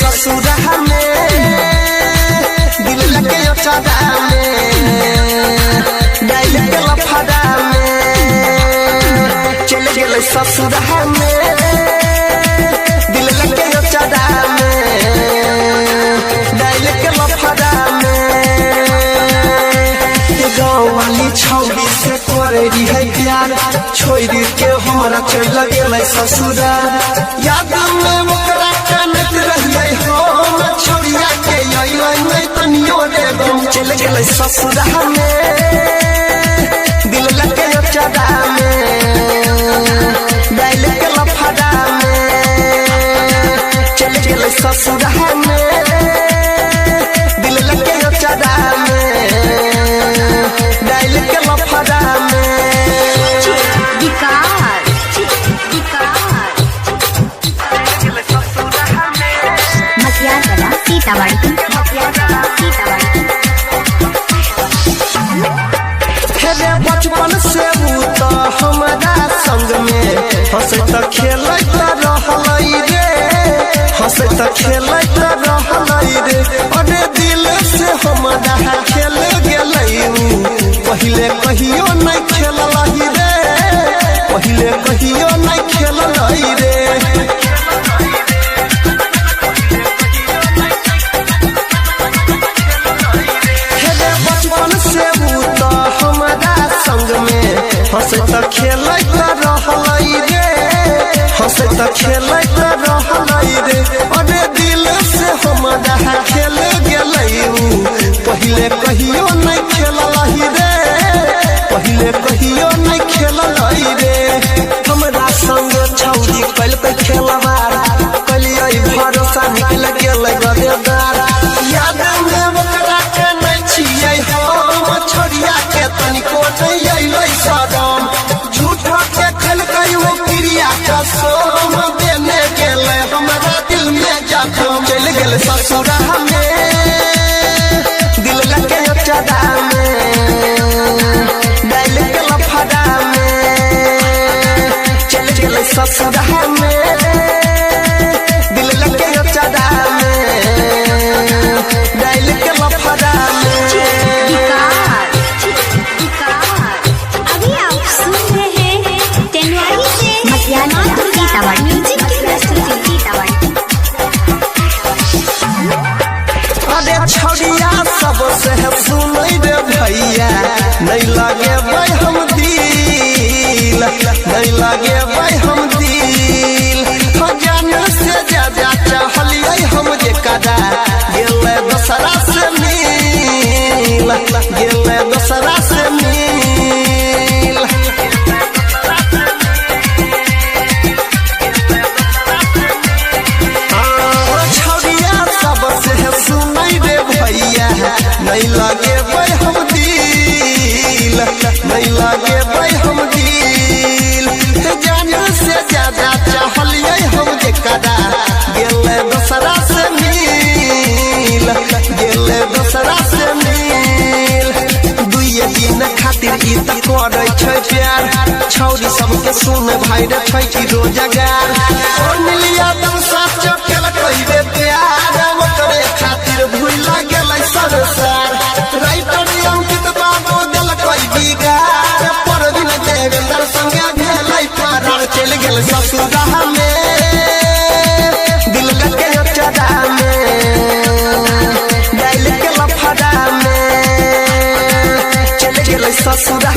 ससुरा में दिल लगे चादा में डाइल के लफड़ा में चले गेले ससुरा में दिल लगे चादा में डाइल के लफड़ा में गाँव वाली छौरी से करे है प्यार छोड़ के हमारा चल गेले ससुरा याद में ओकरा चले गेले ससुरा में दिल लगे चादा में डाइल के लफड़ा में चले गेले ससुरा में दिल लगे चादा में डाइल के लफड़ा में बचपन से तो हमारा संग में हंस त खेल रहल रे हंस त खेल रहल रे अरे दिल से हमारा खेल गेल पहले कहियो नहीं खेल रे पहले कहियो नहीं खेल रे हंस त खेल रहल रे हंस त खेल रहल रे अरे दिल से हमारा खेल गेल पहले कहियो नहीं खेल रे पहले कहियो नहीं खेल रे हमरा संग छौरी कल पे खेलबार कलियै भरोसा निकल गेल गदेदार याद में ओकरा के नहीं छियै हम छोड़िया के तनिको नहीं अइलै सदम झूठा के खेलकै वो क्रिया कसम देने गेले हमरा दिल में जखम चल गेल ससुरा में दिल लगे चादा में डाइल के लफड़ा में चल गेल ससुरा में दिल लगे चादा में डाइल के लफड़ा में अरे छौड़िया सबसे सुनै रे भैया नहीं लगे भाई हम दिल नहीं लगे भाई हम दिल जान से ज्यादा चाहलियै हम जे कदा गेले दोसरा से मिल गेले दोसरा से मिल नहीं लगे भाई हम दिल नहीं लगे भाई हम दिल जान से ज्यादा चाहलियै हम जे कदा गेले दोसरा से मिल गेले दोसरा से मिल दुइये दिन खातिर ई त करै छै प्यार छौरी सबके सुन भाई रे छै कि रोजगार मिलिया तुम सच केल कहिबे प्यार ओकरे खातिर भूल गेलै संसार राइटर अंकित बाबू दिल कोई बिगाड़ पर दिन देवेंद्र संगे भेलै पार चल गेल ससुरा में दिल लगे चादा में डाइल के लफड़ा में चल गेल ससुरा